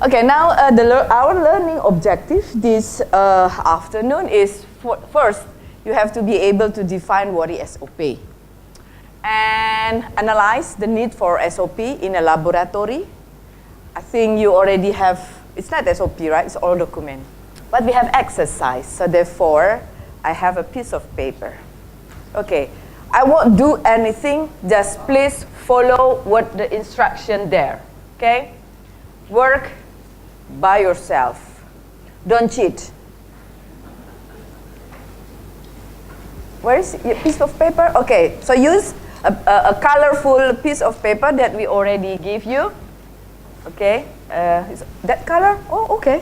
Okay, now our learning objective this afternoon is, first, you have to be able to define what is SOP and analyze the need for SOP in a laboratory. I think you already have, it's not SOP, right? It's all document. But we have exercise, so therefore, I have a piece of paper. Okay, I won't do anything, just please follow what the instruction there, okay? Work by yourself. Don't cheat. Where is your piece of paper? Okay, so use a colorful piece of paper that we already give you. Okay, is that color? Oh, okay.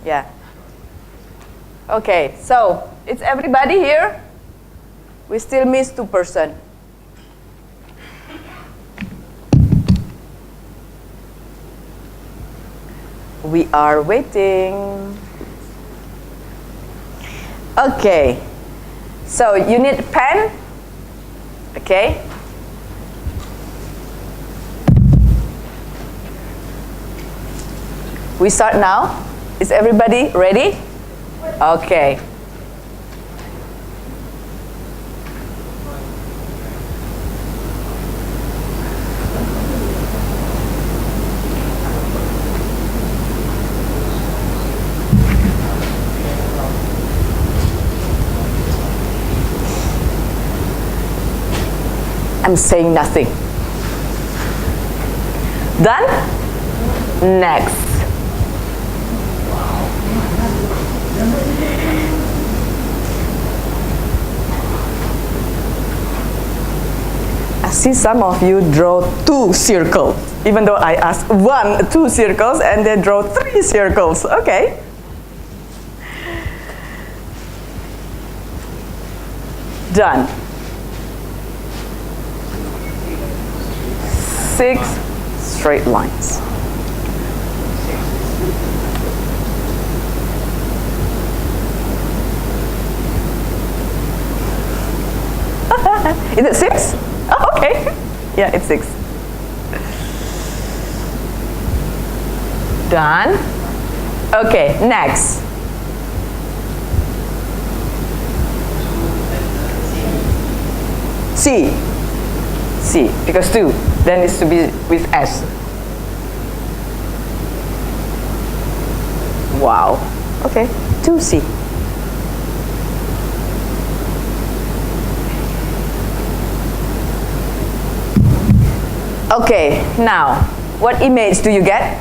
Yeah. Okay, so it's everybody here? We still miss 2 persons. We are waiting. Okay, so you need a pen. Okay. We start now. Is everybody ready? Okay. I'm saying nothing. Done? Next. I see some of you draw 2 circles, even though I asked 2 circles, and they draw 3 circles. Okay. Done. 6 straight lines. Is it 6? Oh, okay. Yeah, it's 6. Done. Okay, next. C, because 2, then it's to be with S. Wow. Okay, 2C. Okay, now, what image do you get?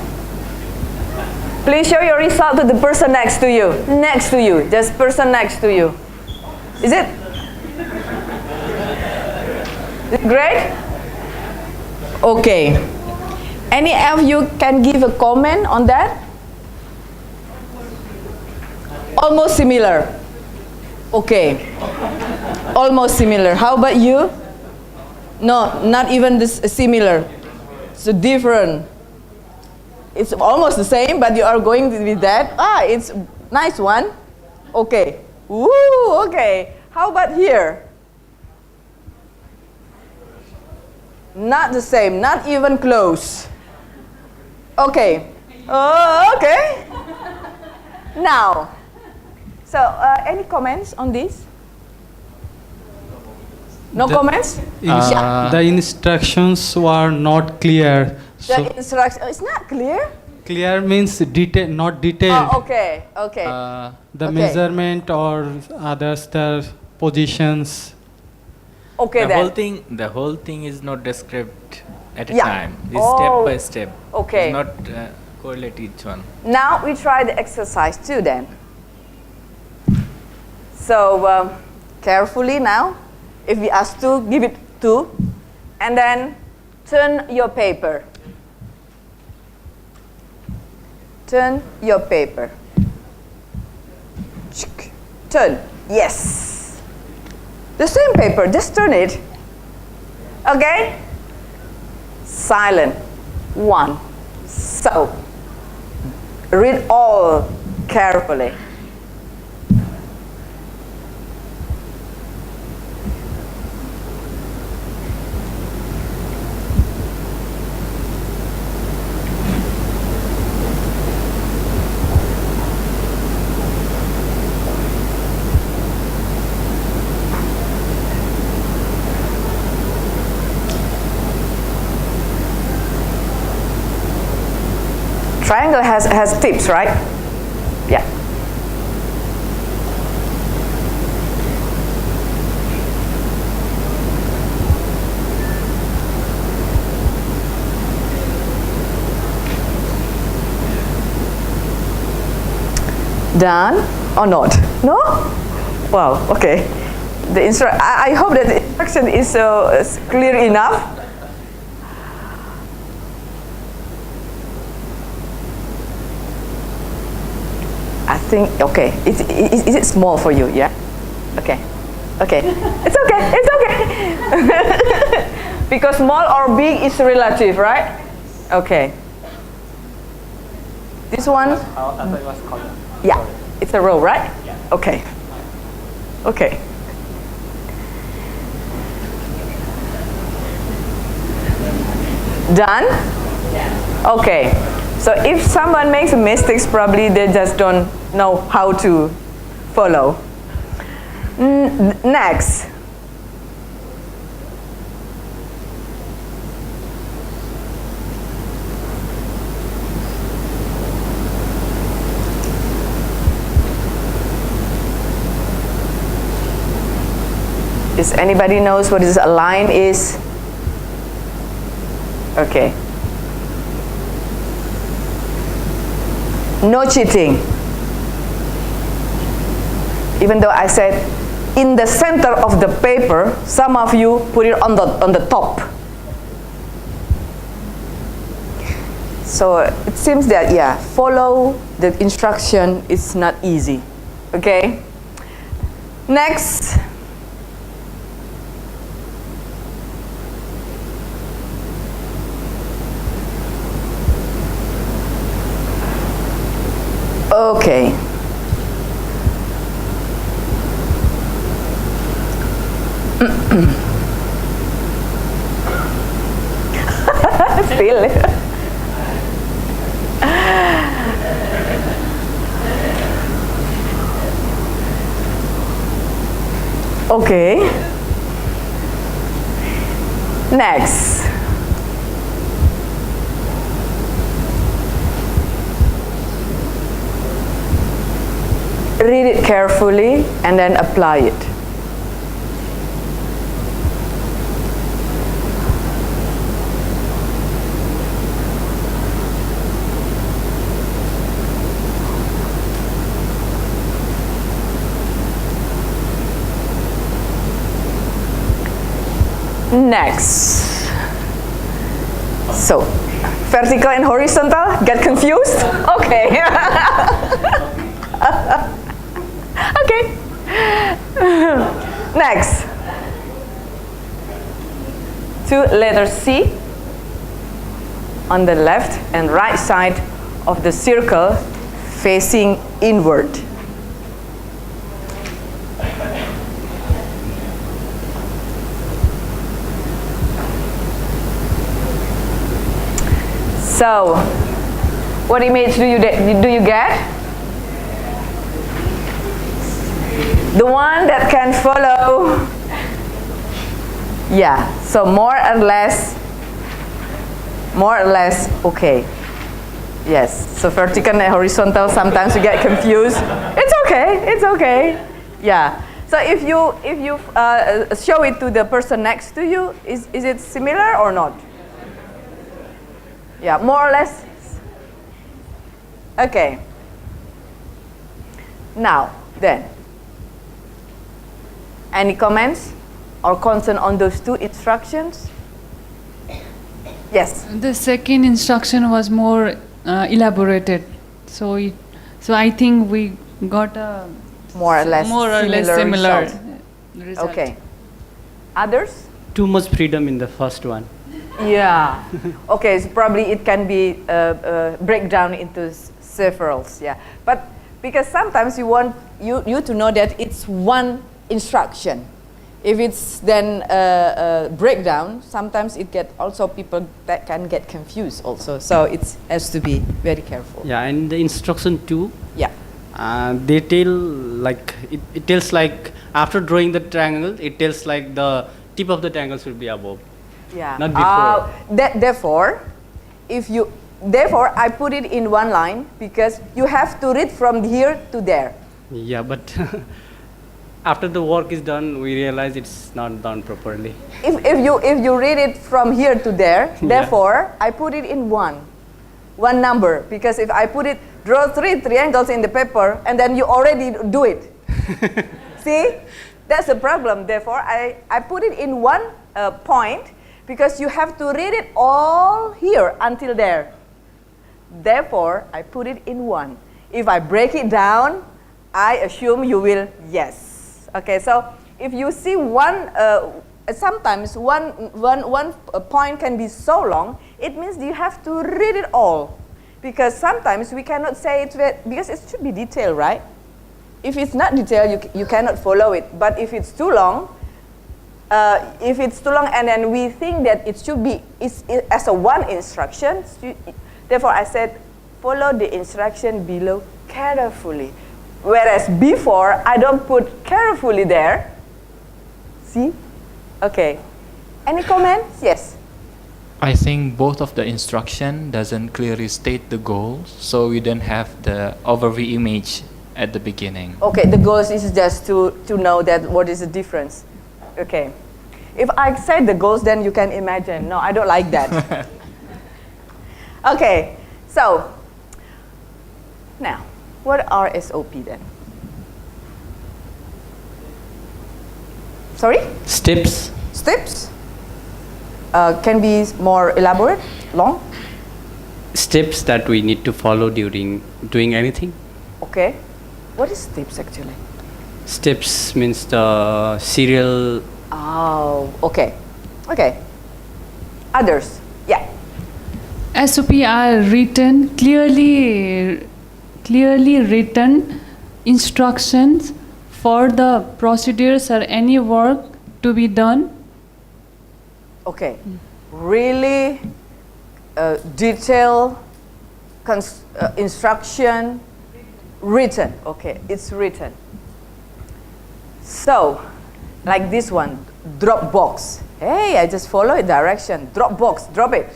Please show your result to the person next to you. Next to you, just person next to you. Is it? Great? Okay. Any of you can give a comment on that? Almost similar. Okay. Almost similar. How about you? No, not even this similar. It's different. It's almost the same, but you are going with that. Ah, it's a nice one. Okay. Woo, okay. How about here? Not the same, not even close. Okay. Okay. Now, so any comments on this? No comments? The instructions were not clear. The instruction is not clear? Clear means detail, not detailed. Oh, okay, okay. The measurement or others, the positions. Okay, The whole thing is not described at a time. It's step by step. Okay. It's not correlate each one. Now we try the exercise 2 then. So carefully now. If we ask 2, give it 2, and then turn your paper. Turn your paper. Turn. Yes. The same paper, just turn it. Okay? Silent. 1. So, read all carefully. Triangle has tips, right? Yeah. Done or not? No? Wow, okay. I hope that the instruction is clear enough. I think, okay. Is it small for you? Yeah? Okay. Okay. It's okay. It's okay. Because small or big is relative, right? Okay. This one? I thought it was column. Yeah. It's a row, right? Yeah. Okay. Okay. Done? Yeah. Okay. So if someone makes mistakes, probably they just don't know how to follow. Next. Is anybody knows what is a line is? Okay. No cheating. Even though I said in the center of the paper, some of you put it on the top. So it seems that, yeah, follow the instruction is not easy. Okay? Next. Okay. Still. Okay. Next. Read it carefully and then apply it. Next. So, vertical and horizontal, get confused? Okay. Okay. Next. To letter C on the left and right side of the circle facing inward. So, what image do you get? The one that can follow. Yeah, so more or less okay. Yes, so vertical and horizontal, sometimes you get confused. It's okay. Yeah, so if you show it to the person next to you, is it similar or not? Yeah, more or less. Okay. Now, then. Any comments or concern on those two instructions? Yes. The second instruction was more elaborated, so I think we got a more or less similar result. Okay. Others? Too much freedom in the first one. Yeah. Okay. So probably it can be break down into severals. Yeah. But because sometimes you want you to know that it's one instruction. If it's then a breakdown, sometimes it get also people that can get confused also. So it has to be very careful. Yeah, and the instruction 2. Yeah. They tell like it tells like after drawing the triangle, it tells like the tip of the triangle should be above. Yeah. Not before. Therefore, if you therefore, I put it in one line because you have to read from here to there. Yeah, but after the work is done, we realize it's not done properly. If you read it from here to there, Yeah. therefore, I put it in one number, because if I put it, draw 3 triangles in the paper, and then you already do it. See, that's the problem. Therefore, I put it in one point, because you have to read it all here until there. Therefore, I put it in one. If I break it down, I assume you will yes. Okay, so if you see one, sometimes one point can be so long, it means you have to read it all. Because sometimes we cannot say it, because it should be detailed, right? If it's not detailed, you cannot follow it. But if it's too long, and then we think that it should be as a one instruction, therefore I said, follow the instruction below carefully. Whereas before, I don't put carefully there. See? Okay. Any comments? Yes. I think both of the instruction doesn't clearly state the goals, so we don't have the overview image at the beginning. Okay, the goals is just to know that what is the difference. Okay. If I say the goals, then you can imagine. No, I don't like that. Okay, so now, what are SOP then? Sorry? Steps. Steps? Can be more elaborate, long? Steps that we need to follow during doing anything. Okay. What is steps actually? Steps means the serial. Oh, okay. Okay. Others? Yeah. SOP are written clearly written instructions for the procedures or any work to be done. Okay. Really detailed instruction written. Okay, it's written. So, like this one, drop box. Hey, I just follow a direction. Drop box, drop it.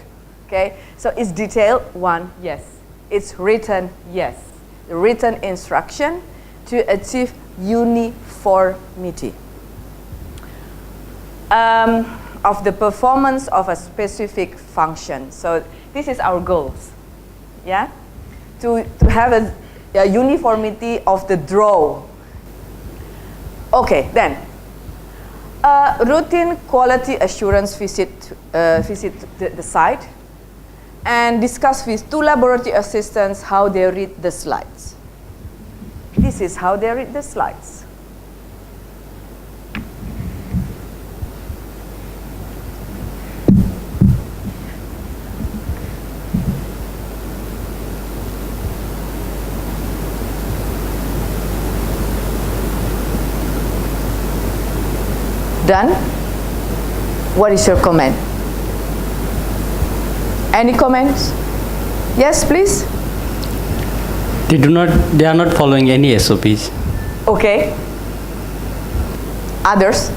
Okay, so it's detailed one, yes. It's written, yes. The written instruction to achieve uniformity of the performance of a specific function. So this is our goals, yeah? To have a uniformity of the draw. Okay, then. Routine quality assurance visit the site and discuss with 2 laboratory assistants how they read the slides. This is how they read the slides. Done? What is your comment? Any comments? Yes, please? They are not following any SOPs. Okay. Others?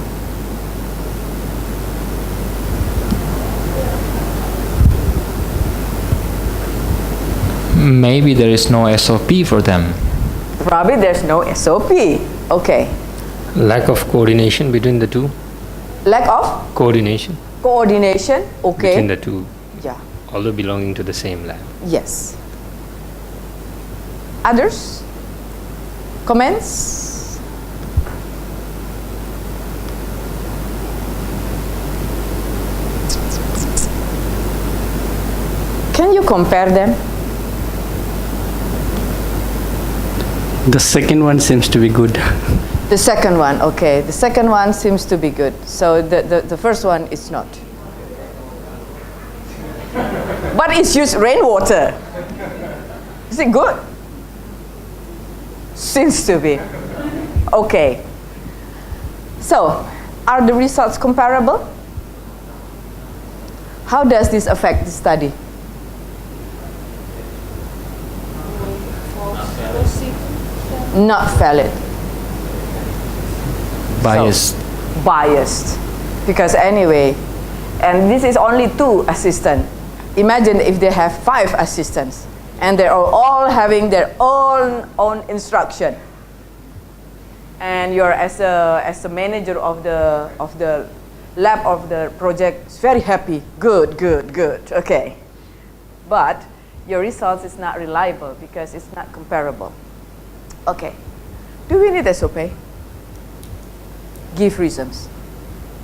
Maybe there is no SOP for them. Probably there's no SOP. Okay. Lack of coordination between the two. Lack of Coordination coordination. Okay. between the two, Yeah. although belonging to the same lab. Yes. Others? Comments? Can you compare them? The second one seems to be good. The second one, okay. The second one seems to be good. So the first one is not. But it's used rainwater. Is it good? Seems to be. Okay. So, are the results comparable? How does this affect the study? Not valid. Biased. So, biased. Because anyway, and this is only 2 assistants. Imagine if they have 5 assistants and they are all having their own instruction. And you're as a manager of the lab of the project very happy. Good. Okay. But your results is not reliable because it's not comparable. Okay. Do we need SOP? Give reasons.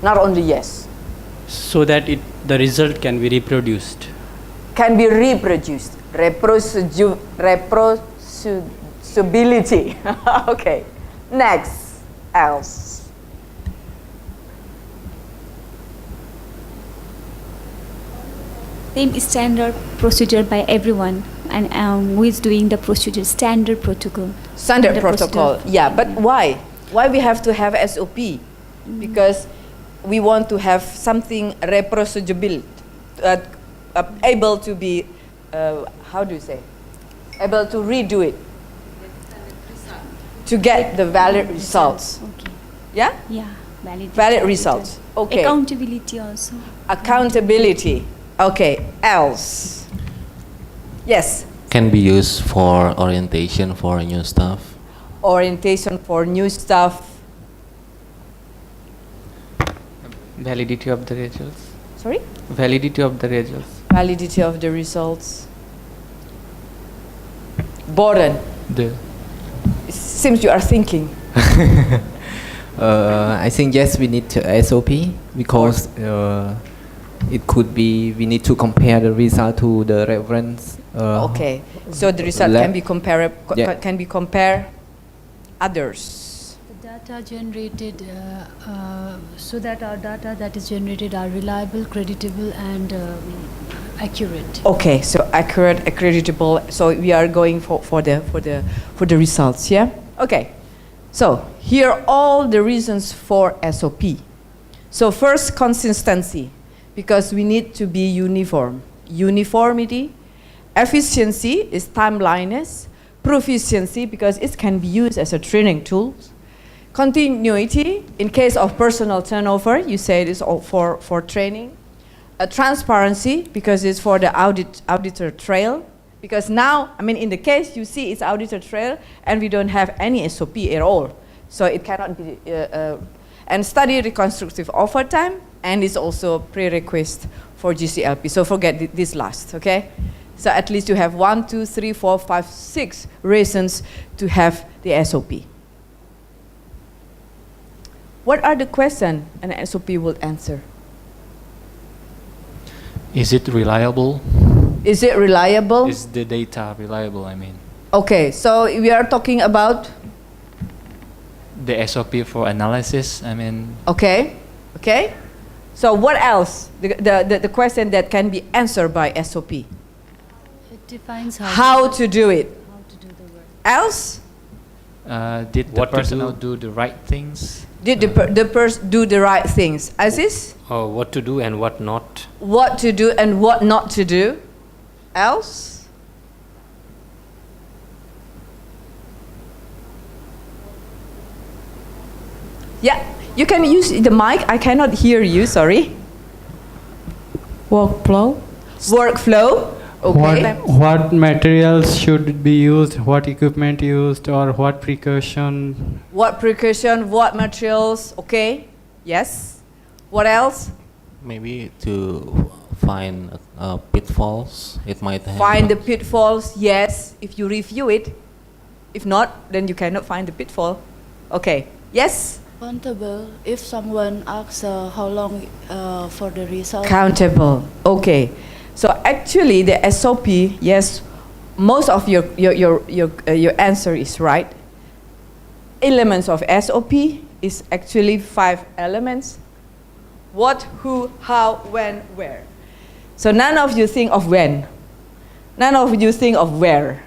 Not only yes. So that the result can be reproduced. Can be reproduced. Reproducibility. Okay. Next. Else. Same standard procedure by everyone, and who is doing the procedure, standard protocol. Standard The protocol. procedure. Yeah, but why? Why we have to have SOP? Because we want to have something reproducible, able to be, how do you say? Able to redo it. To get the valid results. Okay. Yeah? Yeah. Valid results. Okay. Accountability also. Accountability. Okay. Else. Yes. Can be used for orientation for new stuff. Orientation for new stuff. Validity of the results. Sorry? Validity of the results. Validity of the results. Boren. The It seems you are thinking. I think yes, we need to SOP because it could be we need to compare the result to the reference. Okay. So the result lab. can be compared. Yeah. Can be compare others. The data generated, so that our data that is generated are reliable, creditable, and accurate. Okay. So accurate, accreditable. So we are going for the results. Yeah. Okay. So here are all the reasons for SOP. So first, consistency, because we need to be uniform. Uniformity. Efficiency is timeliness. Proficiency, because it can be used as a training tool. Continuity, in case of personal turnover, you say it is all for training. Transparency, because it's for the auditor trail. Because now, I mean, in the case you see it's auditor trail and we don't have any SOP at all. So it cannot be, and study reconstructive overtime, and it's also prerequisite for GCLP. So forget this last, okay? So at least you have 1, 2, 3, 4, 5, 6 reasons to have the SOP. What are the questions an SOP will answer? Is it reliable? Is it reliable? Is the data reliable? I mean, Okay, so we are talking about, the SOP for analysis. I mean, okay. So what else? The question that can be answered by SOP. It defines How to do it. how to do the work. Else, did the What to personnel do. do the right things? did the person do the right things? Aziz, What to do and what not. what to do and what not to do? Else? Yeah, you can use the mic. I cannot hear you, sorry. Workflow. Workflow. Okay. What materials should be used, what equipment used, or what precaution? What precaution, what materials, okay. Yes. What else? Maybe to find pitfalls. It might have. Find the pitfalls, yes, if you review it. If not, then you cannot find the pitfall. Okay. Yes? Countable, if someone asks how long for the result. Countable. Okay. So actually the SOP, yes, most of your answer is right. Elements of SOP is actually 5 elements. What, who, how, when, where. So none of you think of when. None of you think of where.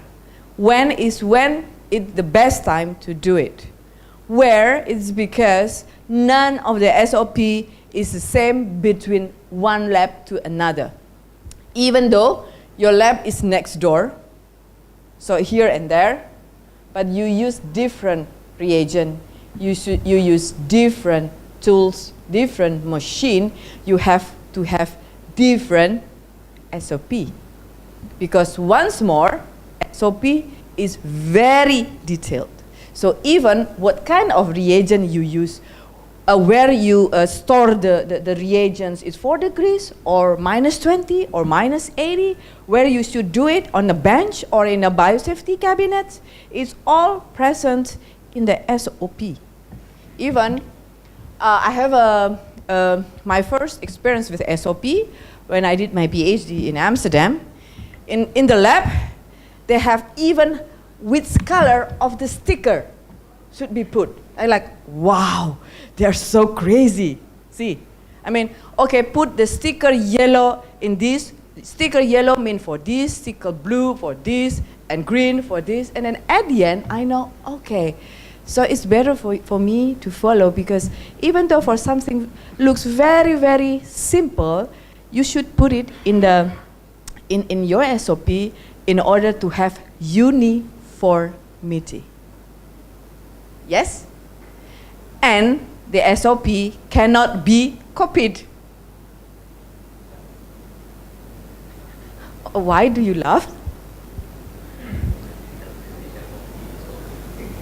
When is when it's the best time to do it. Where is because none of the SOP is the same between one lab to another. Even though your lab is next door, so here and there, but you use different reagent, you use different tools, different machine, you have to have different SOP. Because once more, SOP is very detailed. So even what kind of reagent you use, where you store the reagents is 4 degrees or -20 or -80, where you should do it on a bench or in a biosafety cabinet, it's all present in the SOP. Even I have my first experience with SOP when I did my PhD in Amsterdam. In the lab, they have even which color of the sticker should be put. I like, wow, they're so crazy. See, I mean, okay, put the sticker yellow in this. Sticker yellow mean for this, sticker blue for this, and green for this. And then at the end, I know, okay, so it's better for me to follow, because even though for something looks very, very simple, you should put it in your SOP in order to have uniformity. Yes? And the SOP cannot be copied. Why do you laugh?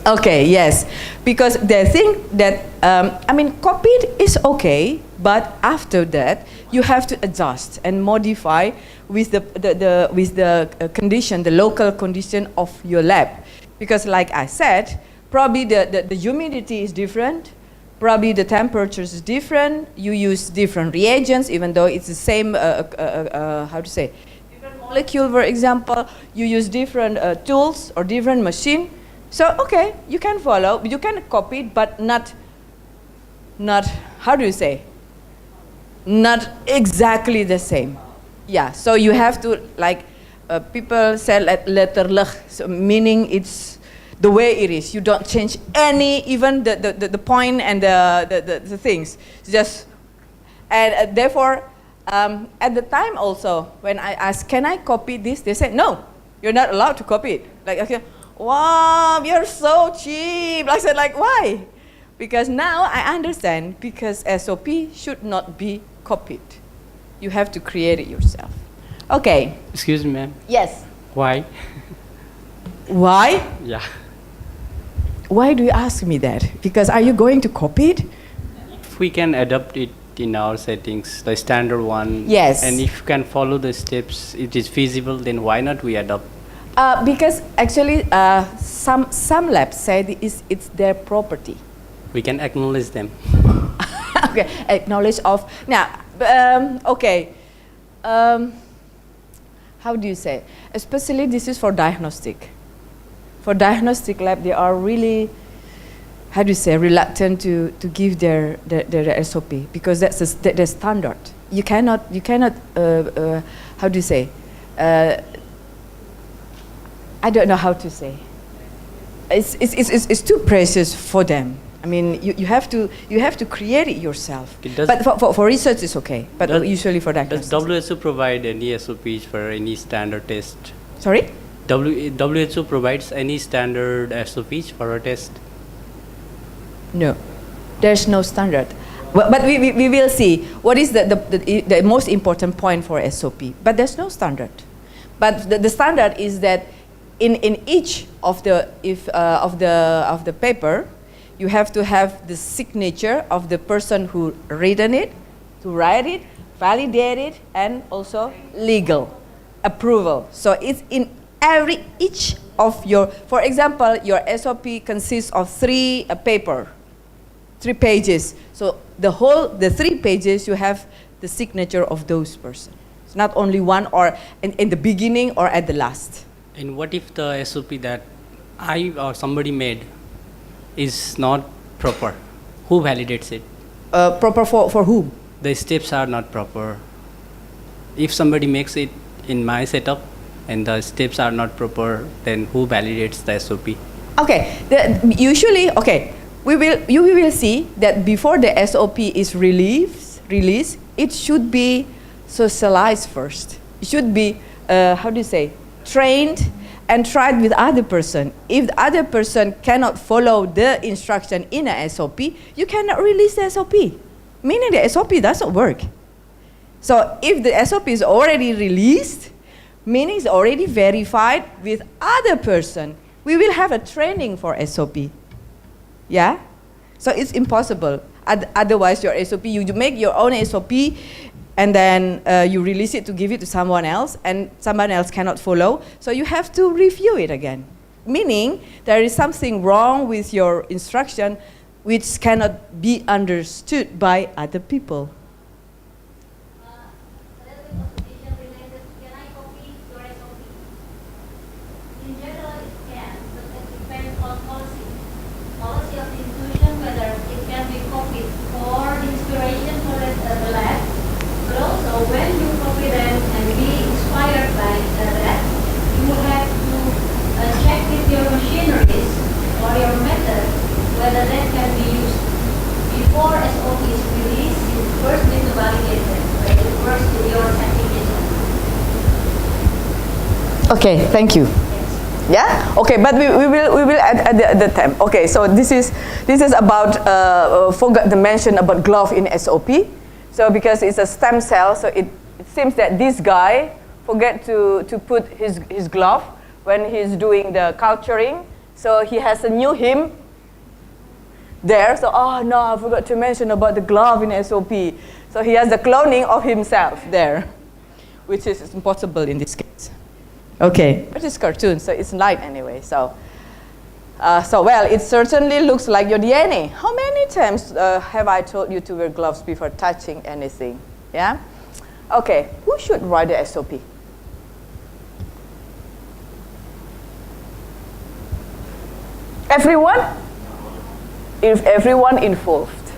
Okay, yes, because they think that, copied is okay, but after that, you have to adjust and modify with the condition, the local condition of your lab. Because like I said, probably the humidity is different, probably the temperature is different, you use different reagents, even though it's the same, different molecule, for example, you use different tools or different machine. So, okay, you can follow, you can copy it, but not not exactly the same. Yeah, so you have to, like, people say letterlijk, so meaning it's the way it is. You don't change any, even the point and the things. Just, and therefore, at the time also, when I asked, can I copy this? They said, no, you're not allowed to copy it. Like, okay, wow, you're so cheap. I said, like, why? Because now I understand, because SOP should not be copied. You have to create it yourself. Okay. Excuse me, ma'am. Yes. Why? Why? Yeah. Why do you ask me that? Because are you going to copy it? If we can adapt it in our settings, the standard one. Yes. And if you can follow the steps, it is feasible, then why not we adopt? Because actually, some labs say it's their property. We can acknowledge them. Okay, acknowledge of. Now, okay. How do you say? Especially this is for diagnostic. For diagnostic lab, they are really, how do you say, reluctant to give their SOP, because that's the standard. You cannot. How do you say? I don't know how to say. It's too precious for them. I mean, you have to create it yourself. But for research, it's okay. But usually for diagnostics. Does WHO provide any SOPs for any standard test? Sorry? WHO provides any standard SOPs for a test? No, there's no standard. But we will see what is the most important point for SOP. But there's no standard. But the standard is that in each of the paper, you have to have the signature of the person who written it, to write it, validate it, and also legal approval. So it's in each of your, for example, your SOP consists of 3 pages. So the 3 pages, you have the signature of those persons. It's not only one, or in the beginning or at the last. And what if the SOP that I or somebody made is not proper? Who validates it? Proper for whom? The steps are not proper. If somebody makes it in my setup and the steps are not proper, then who validates the SOP? Okay, usually, okay, we will see that before the SOP is released, it should be socialized first. It should be, trained and tried with other person. If the other person cannot follow the instruction in a SOP, you cannot release the SOP. Meaning the SOP doesn't work. So if the SOP is already released, meaning it's already verified with other person, we will have a training for SOP. Yeah? So it's impossible. Otherwise, your SOP, you make your own SOP and then you release it to give it to someone else, and someone else cannot follow. So you have to review it again. Meaning there is something wrong with your instruction which cannot be understood by other people. When you copy them and be inspired by that, you have to check with your machineries or your method whether that can be used. Before SOP is released, you first need to validate them. You first do your application. Okay, thank you. Yeah. Okay, but we will at the time. Okay, so this is about forgot to mention about glove in SOP. So because it's a stem cell, so it seems that this guy forget to put his glove when he's doing the culturing. So he has a new heme there. So, oh no, I forgot to mention about the glove in SOP. So he has the cloning of himself there, which is impossible in this case. Okay, but it's cartoon, so it's light anyway. So well, it certainly looks like your DNA. How many times have I told you to wear gloves before touching anything? Yeah? Okay, who should write the SOP? Everyone? If everyone involved.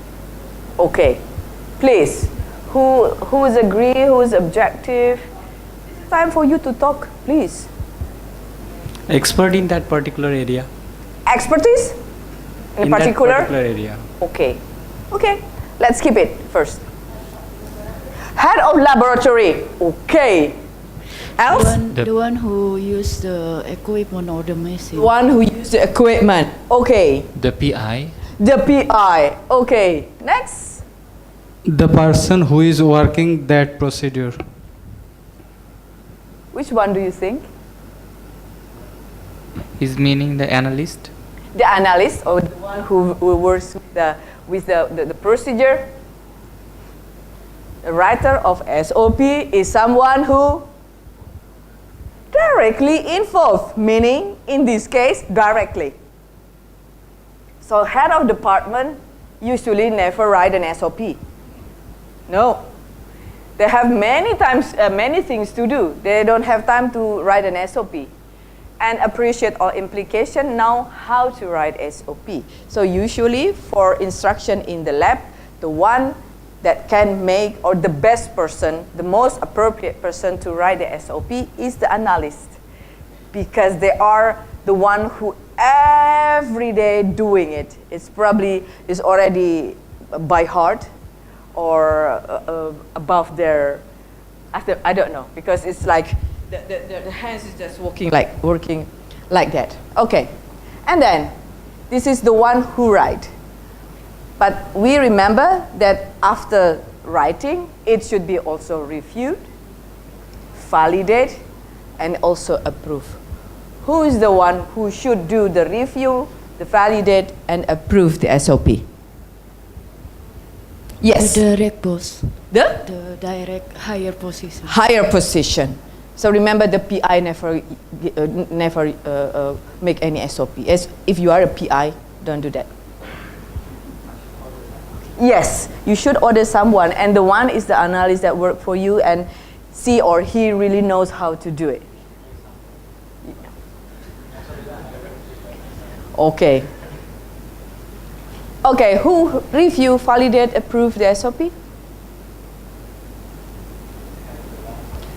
Okay, please. Who is agree, who is objective? It's time for you to talk, please. Expert in that particular area. Expertise? In particular? That particular area. Okay. Okay, let's keep it first. Head of laboratory. Okay. Else? The one who used the equipment or the machine. The one who used the equipment. Okay. The PI. The PI. Okay. Next. The person who is working that procedure. Which one do you think? Is meaning the analyst? The analyst, or the one who works with the procedure. The writer of SOP is someone who directly involved, meaning in this case directly. So head of department usually never write an SOP. No. They have many things to do. They don't have time to write an SOP. And appreciate all implication, know how to write SOP. So usually for instruction in the lab, the one that can make, or the best person, the most appropriate person to write the SOP is the analyst. Because they are the one who every day doing it. It's probably is already by heart or above their, I don't know, because it's like the hands is just working like that. Okay, and then this is the one who write. But we remember that after writing, it should be also reviewed, validate, and also approve. Who is the one who should do the review, the validate, and approve the SOP? Yes. The direct boss. The direct higher position. Higher position. So remember, the PI never make any SOP. If you are a PI, don't do that. Yes, you should order someone, and the one is the analyst that work for you, and she or he really knows how to do it. Okay. Okay, who review, validate, approve the SOP?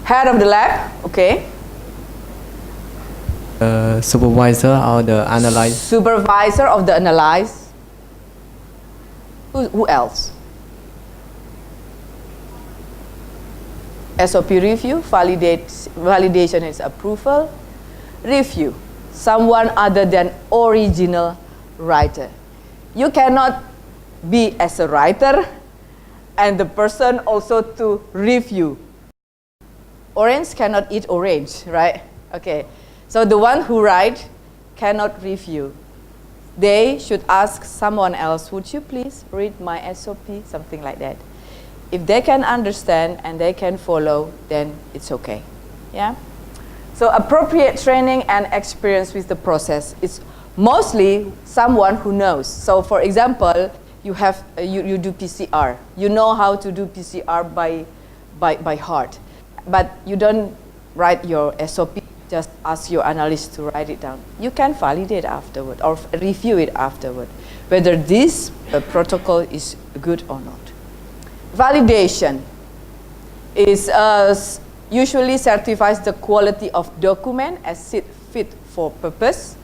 Head of the lab, okay. Supervisor or the analyst. Supervisor of the analyst. Who else? SOP review, validation is approval. Review, someone other than original writer. You cannot be as a writer and the person also to review. Orange cannot eat orange, right? Okay, so the one who write cannot review. They should ask someone else, would you please read my SOP, something like that. If they can understand and they can follow, then it's okay, yeah? So appropriate training and experience with the process is mostly someone who knows. So for example, you do PCR. You know how to do PCR by heart. But you don't write your SOP, just ask your analyst to write it down. You can validate afterward or review it afterward, whether this protocol is good or not. Validation is usually certifies the quality of document as fit for purpose,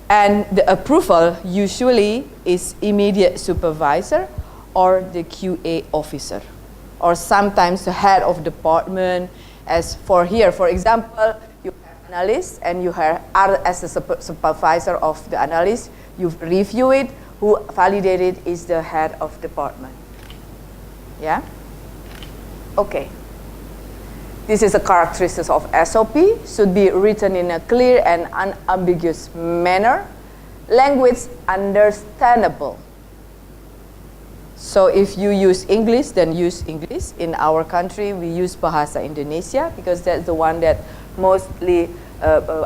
and the approval usually is immediate supervisor or the QA officer, or sometimes the head of department. As for here, for example, you have analysts and you are as a supervisor of the analyst, you review it, who validated is the head of department. Yeah? Okay. This is a characteristic of SOP, should be written in a clear and unambiguous manner, language understandable. So if you use English, then use English. In our country, we use Bahasa Indonesia because that's the one that mostly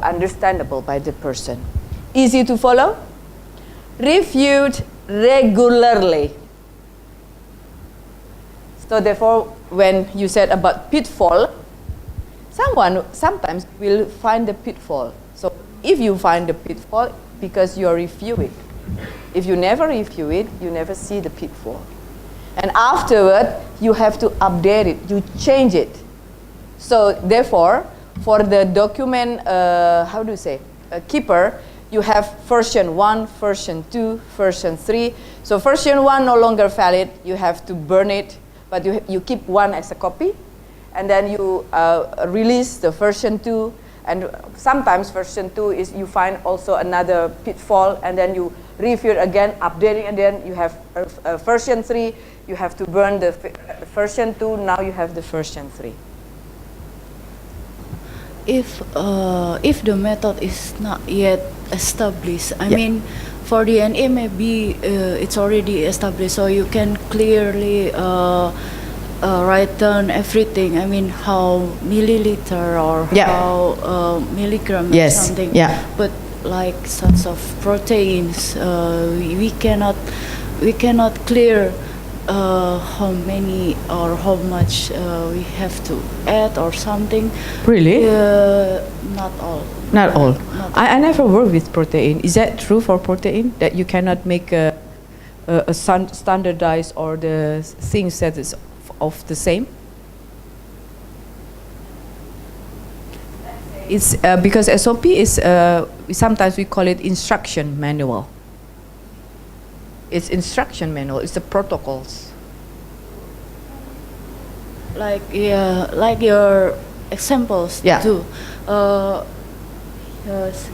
understandable by the person. Easy to follow, reviewed regularly. So therefore, when you said about pitfall, someone sometimes will find the pitfall. So if you find the pitfall, because you review it. If you never review it, you never see the pitfall. And afterward, you have to update it, you change it. So therefore, for the document, keeper, you have version 1, version 2, version 3. So version 1 no longer valid, you have to burn it, but you keep 1 as a copy, and then you release the version 2, and sometimes version 2 is you find also another pitfall, and then you review it again, update it, and then you have version 3, you have to burn the version 2, now you have the version 3. If the method is not yet established, I mean, for DNA maybe it's already established, so you can clearly write down everything. I mean, how milliliter or how milligram or something. But like sorts of proteins, we cannot clear how many or how much we have to add or something. Really? Not all. Not all. I never worked with protein. Is that true for protein, that you cannot make a standardized or the things that is of the same? It's because SOP is sometimes we call it instruction manual. It's instruction manual. It's the protocols. Like your examples too.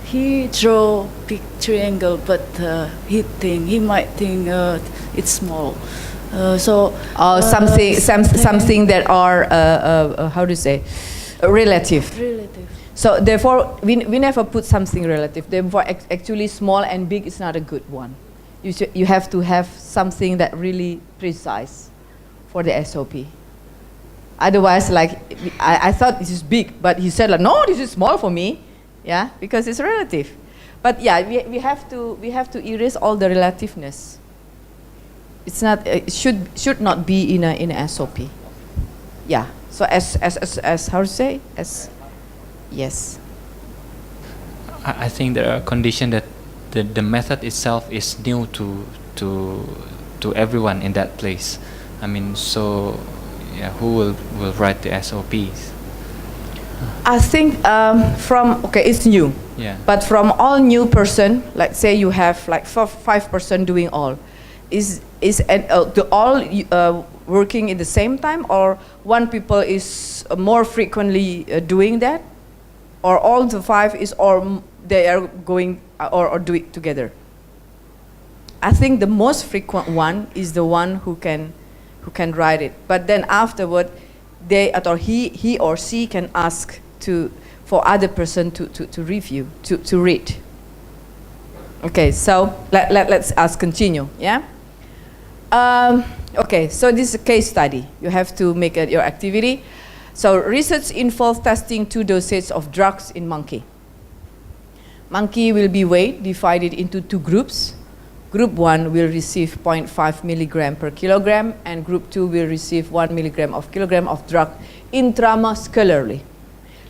He draw big triangle, but he might think it's small. Something that are how do you say, relative. Relative. So therefore, we never put something relative. Therefore, actually, small and big is not a good one. You have to have something that really precise for the SOP. Otherwise, like I thought this is big, but he said like, no, this is small for me, yeah, because it's relative. But yeah, we have to erase all the relativeness. It's not should not be in a SOP. Yeah. So as how to say yes. I think there are conditions that the method itself is new to everyone in that place. I mean, so yeah, who will write the SOPs? I think it's new. Yeah. But from all new person, like say you have like 5% doing all, is all working in the same time, or one people is more frequently doing that, or all the 5 is, or they are going or do it together? I think the most frequent one is the one who can who can write it. But then afterward, they or he or she can ask for other person to review, to read. Okay, so let's continue, yeah? Okay, so this is a case study. You have to make your activity. So research involves testing 2 dosages of drugs in monkey. Monkey will be weighed, divided into 2 groups. Group 1 will receive 0.5 milligram per kilogram, and group 2 will receive 1 milligram of kilogram of drug intramuscularly.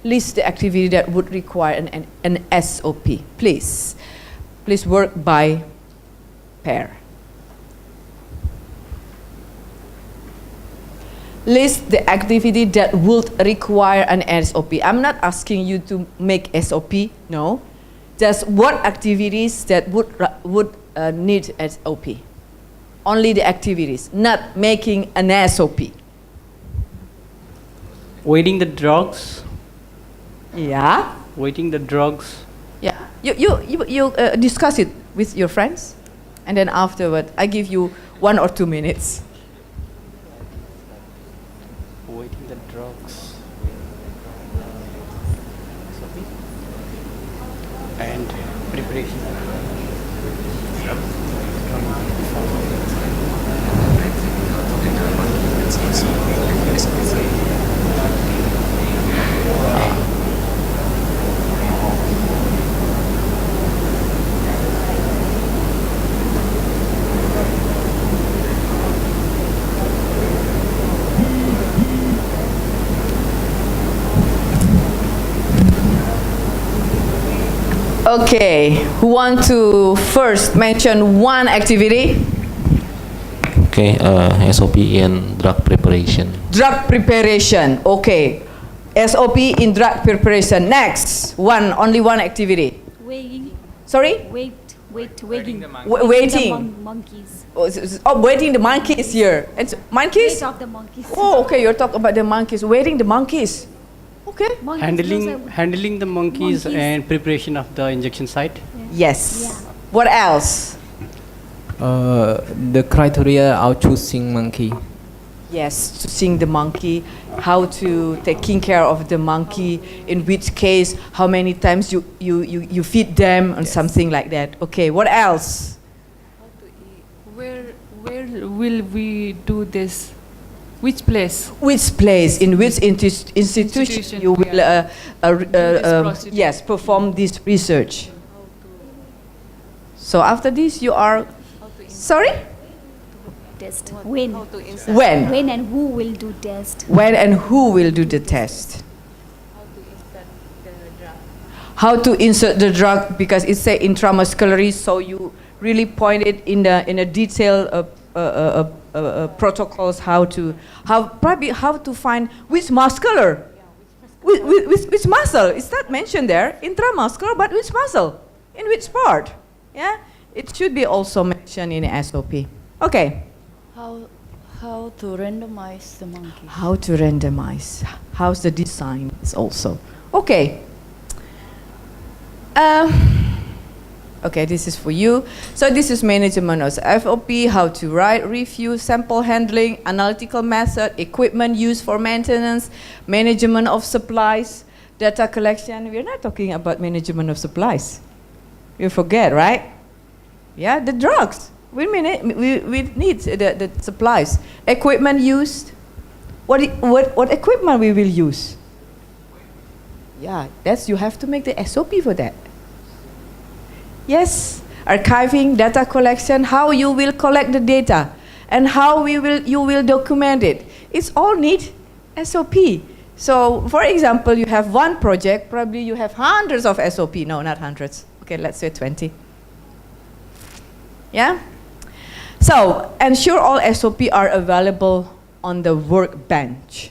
List the activity that would require an SOP. Please work by pair. List the activity that would require an SOP. I'm not asking you to make SOP, no. Just what activities that would need SOP. Only the activities, not making an SOP. Weighting the drugs. Yeah. Weighting the drugs. Yeah. You discuss it with your friends, and then afterward, I give you 1 or 2 minutes. Weighting the drugs. And preparation. Okay, who want to first mention one activity? Okay, SOP in drug preparation. Drug preparation, okay. SOP in drug preparation. Next, only one activity. Weighing. Sorry? Weighing. Waiting. The monkeys. Waiting the monkeys here. It's monkeys? Weight of the monkeys. Oh, okay, you're talking about the monkeys. Waiting the monkeys. Okay. Handling the monkeys and preparation of the injection site. Yes. Yeah. What else? The criteria of choosing monkey. Yes, choosing the monkey, how to taking care of the monkey, in which case, how many times you feed them, and something like that. Okay, what else? Where will we do this? Which place? Which place, in which institution you will yes, perform this research. So after this you are, sorry? Test. When? When and who will do test? When and who will do the test? How to insert the drug, because it's say intramuscularly, so you really point it in a detailed protocols how to find which muscular, which muscle. It's not mentioned there, intramuscular, but which muscle, in which part. Yeah, it should be also mentioned in SOP. Okay. How to randomize the monkey? How to randomize? How's the design is also okay. Okay, this is for you. So this is management of FOP, how to write, review, sample handling, analytical method, equipment used for maintenance, management of supplies, data collection. We're not talking about management of supplies. You forget, right? Yeah, the drugs. We need the supplies. Equipment used. What equipment we will use? Yeah, you have to make the SOP for that. Yes, archiving, data collection, how you will collect the data, and how you will document it. It's all need SOP. So, for example, you have one project, probably you have hundreds of SOP. No, not hundreds. Okay, let's say 20. Yeah? So, ensure all SOP are available on the workbench.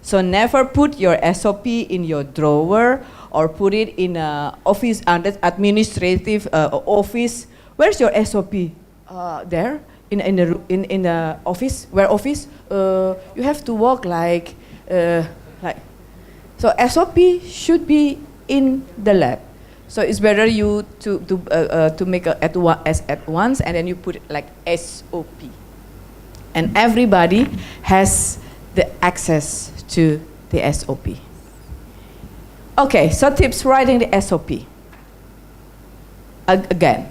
So never put your SOP in your drawer or put it in an office, administrative office. Where's your SOP? There, in the office. Where office? You have to work like. So SOP should be in the lab. So it's better you to make at once, and then you put it like SOP. and everybody has the access to the SOP. Okay, so tips writing the SOP. Again,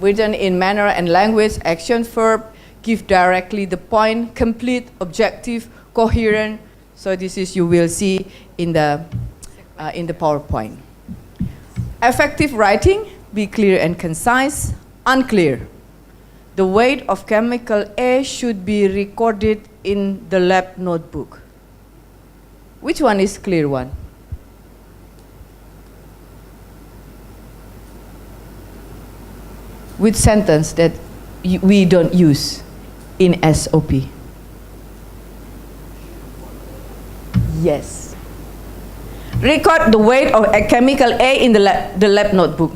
written in manner and language, action, verb, give directly the point, complete, objective, coherent. So this is, you will see in the PowerPoint. Effective writing, be clear and concise. Unclear. The weight of chemical A should be recorded in the lab notebook. Which one is clear one? Which sentence that we don't use in SOP? Yes. Record the weight of a chemical A in the lab notebook.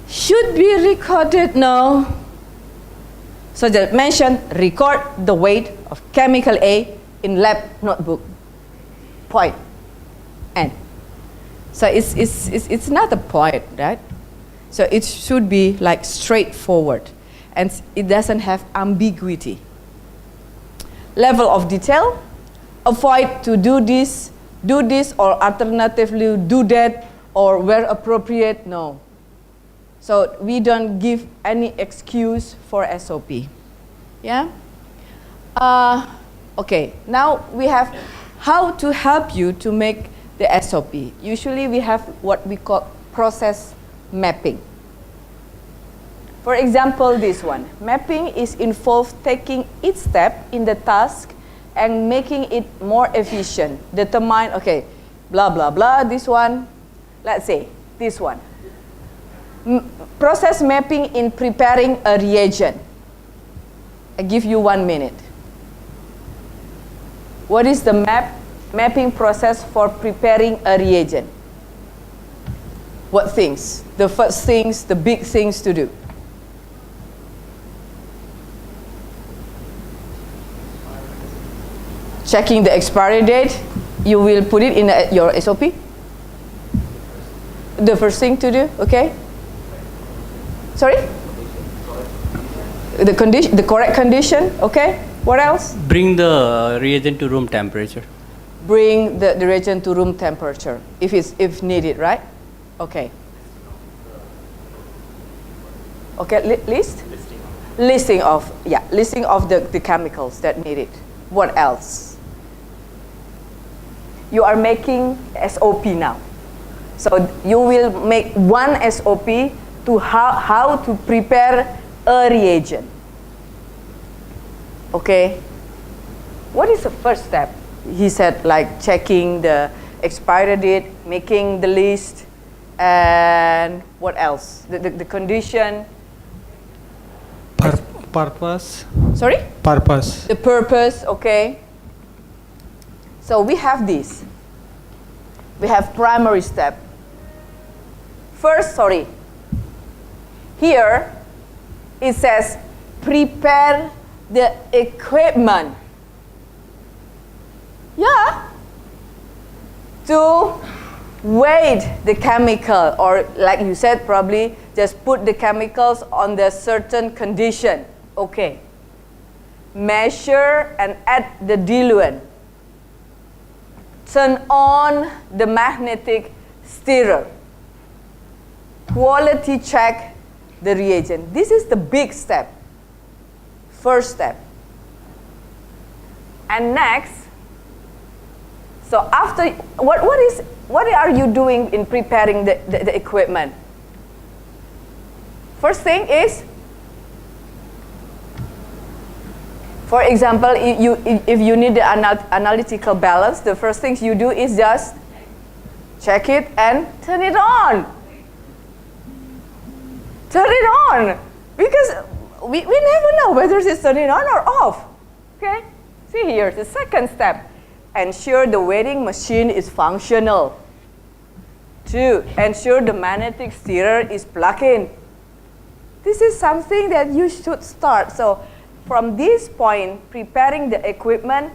Should be recorded? No. So just mention, record the weight of chemical A in lab notebook. Point. End. So it's not a point, right? So it should be like straightforward, and it doesn't have ambiguity. Level of detail, avoid to do this, or alternatively do that, or where appropriate, no. So we don't give any excuse for SOP. Yeah? Okay, now we have how to help you to make the SOP. Usually we have what we call process mapping. For example, this one. Mapping is involved taking each step in the task and making it more efficient. Determine, okay, blah, blah, blah, this one. Let's say, this one. Process mapping in preparing a reagent. I give you 1 minute. What is the mapping process for preparing a reagent? What things? The first things, the big things to do. Checking the expiry date. You will put it in your SOP. The first thing to do, okay? Sorry? The correct condition, okay? What else? Bring the reagent to room temperature. Bring the reagent to room temperature if needed, right? Okay. Okay, list? Listing of the chemicals that needed. What else? You are making SOP now. So you will make one SOP to how to prepare a reagent. Okay? What is the first step? He said like checking the expiry date, making the list, and what else? The condition. Purpose. Sorry? Purpose. The purpose, okay. So we have this. We have primary step. First, here it says prepare the equipment. Yeah. To weigh the chemical, or like you said, probably just put the chemicals on the certain condition. Okay. Measure and add the diluent. Turn on the magnetic stirrer. Quality check the reagent. This is the big step. First step. And next, so after, what are you doing in preparing the equipment? First thing is, for example, if you need the analytical balance, the first things you do is just check it and turn it on. Turn it on, because we never know whether it's turning on or off. Okay? See here, the second step. Ensure the weighing machine is functional. 2, ensure the magnetic stirrer is plugged in. This is something that you should start. So from this point, preparing the equipment,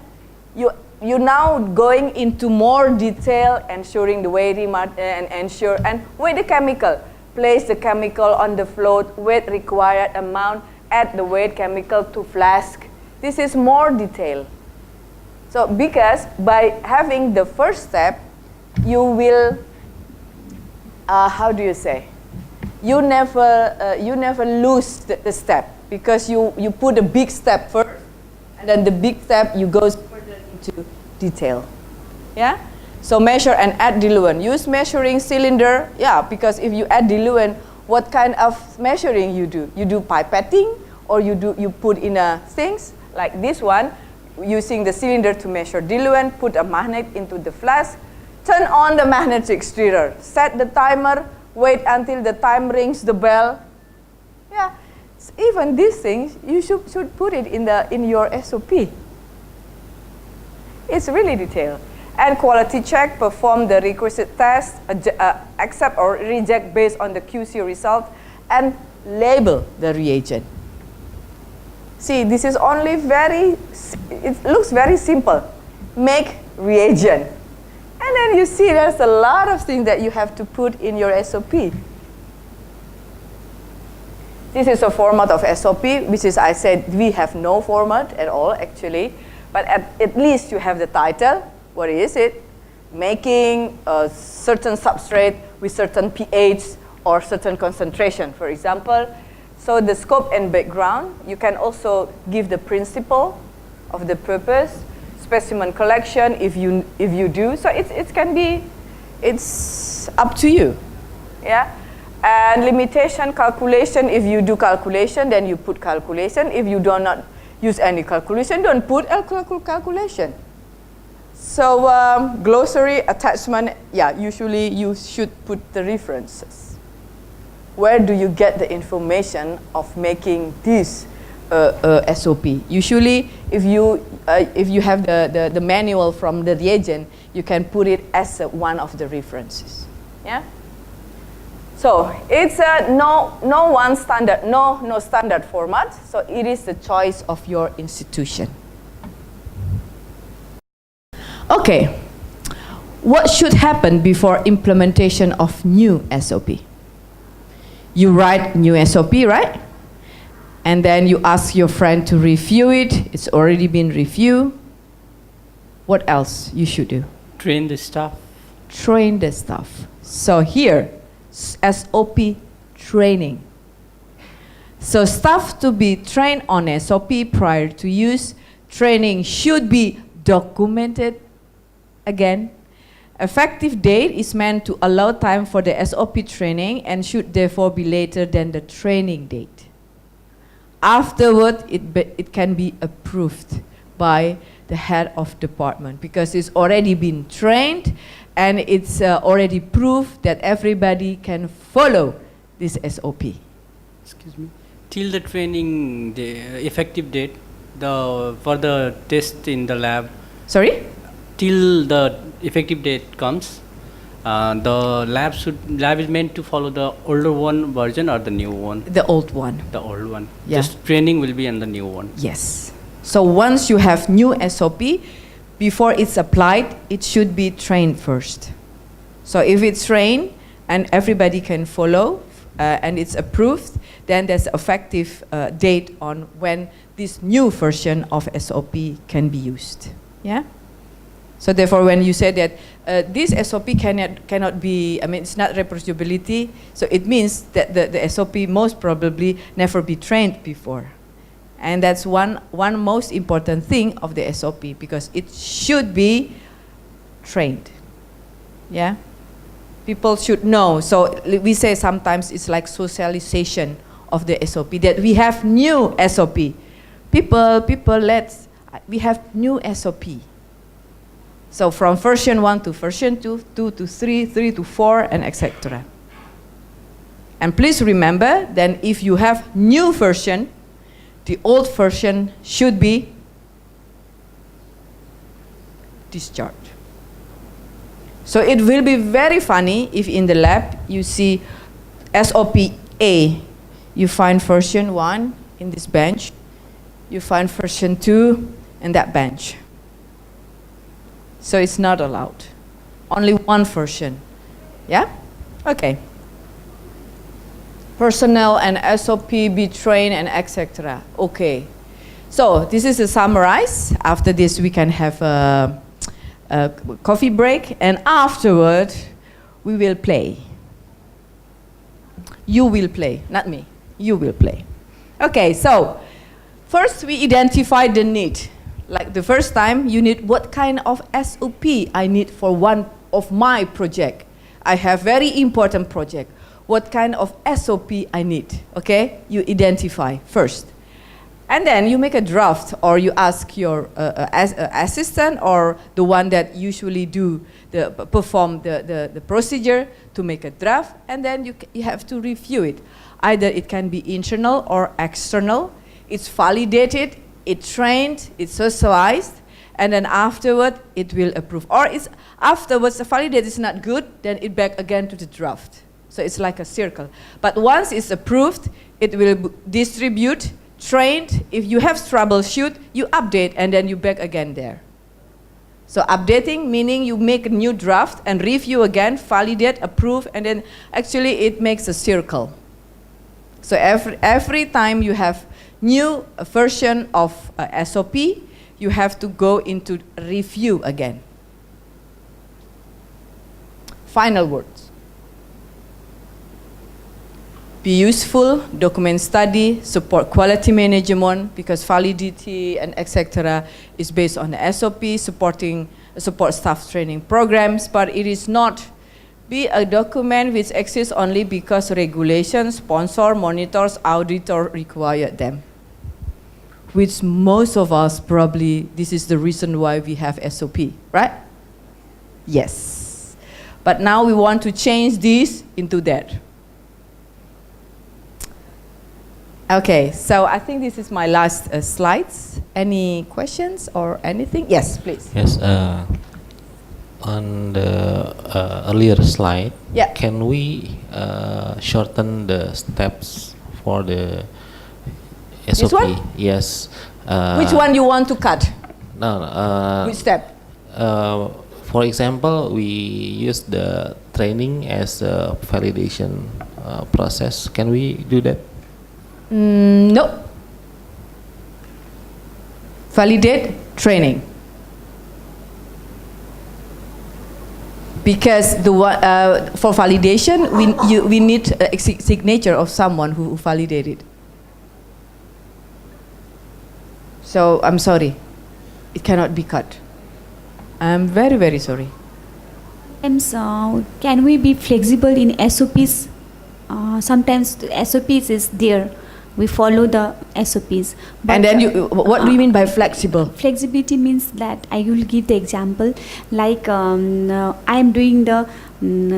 you now going into more detail, ensuring the weighing and weigh the chemical. Place the chemical on the float, weight required amount, add the weight chemical to flask. This is more detailed. So because by having the first step, you will, how do you say? You never lose the step, because you put a big step first, and then the big step you go further into detail. Yeah? So measure and add diluent. Use measuring cylinder, yeah, because if you add diluent, what kind of measuring you do? You do pipetting, or you put in things like this one, using the cylinder to measure diluent, put a magnet into the flask, turn on the magnetic stirrer, set the timer, wait until the time rings the bell. Yeah, even these things you should put it in your SOP. It's really detailed. And quality check, perform the requisite test, accept or reject based on the QC result, and label the reagent. See, this is only it looks very simple. Make reagent. And then you see there's a lot of things that you have to put in your SOP. This is a format of SOP, which is, I said, we have no format at all, actually. But at least you have the title. What is it? Making a certain substrate with certain pH or certain concentration, for example. So the scope and background, you can also give the principle of the purpose, specimen collection if you do. So it's up to you. Yeah? And limitation, calculation, if you do calculation, then you put calculation. If you do not use any calculation, don't put calculation. So glossary, attachment, yeah, usually you should put the references. Where do you get the information of making this SOP? Usually, if you have the manual from the reagent, you can put it as one of the references. Yeah. So it's no standard format. So it is the choice of your institution. Okay. What should happen before implementation of new SOP? You write new SOP, right? And then you ask your friend to review it. It's already been reviewed. What else you should do? Train the staff. Train the staff. So here, SOP training. So staff to be trained on SOP prior to use. Training should be documented. Again, effective date is meant to allow time for the SOP training and should therefore be later than the training date. Afterward, it can be approved by the head of department because it's already been trained and it's already proved that everybody can follow this SOP. Excuse me. Till the training, the effective date, for the test in the lab. Sorry? Till the effective date comes, the lab is meant to follow the older one version or the new one? The old one. The old one. Yeah. Just training will be on the new one. Yes. So once you have new SOP, before it's applied, it should be trained first. So if it's trained and everybody can follow and it's approved, then there's effective date on when this new version of SOP can be used. Yeah. So therefore, when you say that this SOP cannot be, I mean, it's not reproducibility, so it means that the SOP most probably never be trained before. And that's one most important thing of the SOP because it should be trained. Yeah? People should know. So we say sometimes it's like socialization of the SOP, that we have new SOP. We have new SOP. So from version 1 to version 2, 2 to 3, 3 to 4, and etc. And please remember, then if you have new version, the old version should be discharged. So it will be very funny if in the lab you see SOP A, you find version 1 in this bench, you find version 2 in that bench. So it's not allowed. Only one version. Yeah? Okay. personnel and SOP be trained and etc. Okay. So this is a summarize. After this, we can have a coffee break, and afterward, we will play. You will play, not me. You will play. Okay, so first we identify the need. Like the first time, you need what kind of SOP I need for one of my project. I have very important project. What kind of SOP I need, okay? You identify first. And then you make a draft, or you ask your assistant or the one that usually perform the procedure to make a draft, and then you have to review it. Either it can be internal or external. It's validated, it's trained, it's socialized, and then afterward it will approve. Or it's afterwards the validate is not good, then it back again to the draft. So it's like a circle. But once it's approved, it will distribute, trained. If you have troubleshoot, you update and then you back again there. So updating meaning you make a new draft and review again, validate, approve, and then actually it makes a circle. So every time you have new version of SOP, you have to go into review again. Final words. Be useful, document study, support quality management, because validity and etc. is based on the SOP, support staff training programs, but it is not be a document which exists only because regulations, sponsor, monitors, auditor require them. Which most of us probably, this is the reason why we have SOP, right? Yes. But now we want to change this into that. Okay, so I think this is my last slides. Any questions or anything? Yes, please. Yes, on the earlier slide, yeah. Can we shorten the steps for the SOP? This one? Yes. Which one you want to cut? No. Which step? For example, we use the training as a validation process. Can we do that? No. Validate training. Because for validation, we need a signature of someone who validated. So I'm sorry, it cannot be cut. I'm very, very sorry. Can we be flexible in SOPs? Sometimes the SOPs is there. We follow the SOPs. And then what do you mean by flexible? Flexibility means that I will give the example, like I am doing the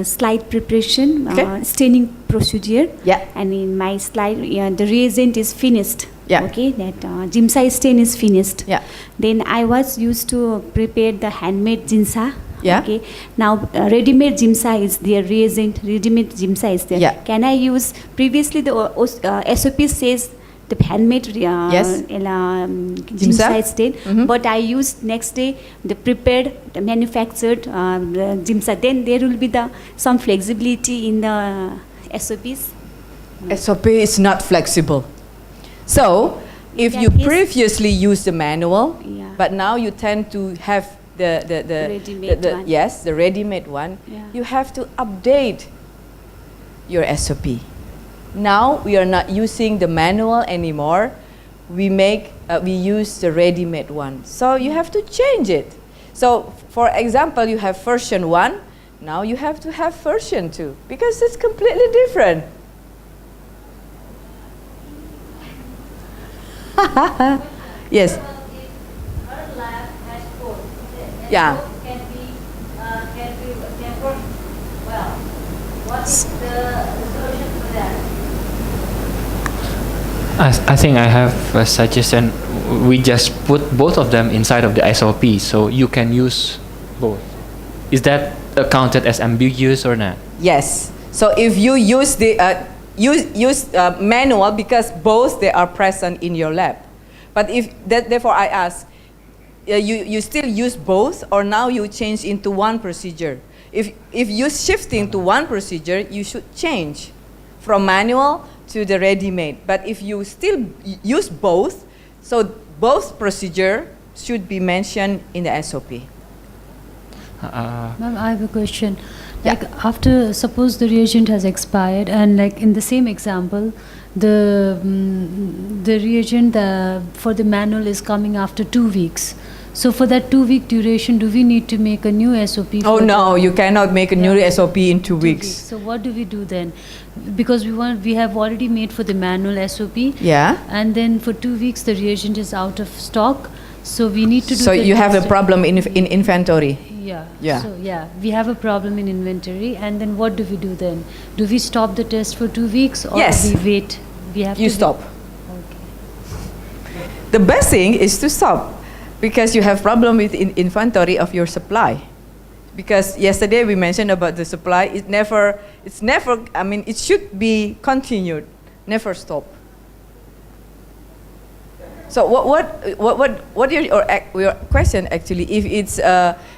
slide preparation, staining procedure. Yeah. And in my slide, the reagent is finished. Yeah. Okay, that Jimsa stain is finished. Yeah. Then I was used to prepare the handmade Jinsa. Yeah. Okay. Now ready-made Jimsa is there, reagent ready-made Jimsa is there. Yeah. Can I use, previously the SOP says the handmade yes. Jimsa stain, but I used next day the prepared, the manufactured Jimsa. Then there will be some flexibility in the SOPs. SOP is not flexible. So if you previously used the manual, but now you tend to have the ready-made one, you have to update your SOP. Now we are not using the manual anymore. We use the ready-made one. So you have to change it. So for example, you have version 1, now you have to have version 2 because it's completely different. Yes. Our lab has both. Yeah. Both can work well. What is the solution for that? I think I have a suggestion. We just put both of them inside of the SOP, so you can use both. Is that counted as ambiguous or not? Yes. So if you use the use manual, because both they are present in your lab. But if therefore I ask, you still use both, or now you change into one procedure? If you shifting to one procedure, you should change from manual to the ready-made. But if you still use both, so both procedure should be mentioned in the SOP. Ma'am, I have a question. Like after, suppose the reagent has expired, and like in the same example, the reagent for the manual is coming after 2 weeks. So for that 2-week duration, do we need to make a new SOP? Oh no, you cannot make a new SOP in 2 weeks. So what do we do then? Because we have already made for the manual SOP. Yeah. And then for 2 weeks the reagent is out of stock. So we need to do. So you have a problem in inventory. Yeah. Yeah. So yeah, we have a problem in inventory, and then what do we do then? Do we stop the test for 2 weeks, or Yes. we wait? We have You to stop. Okay. The best thing is to stop, because you have problem with inventory of your supply. Because yesterday we mentioned about the supply. It's never. I mean, it should be continued, never stop. So what your question actually? If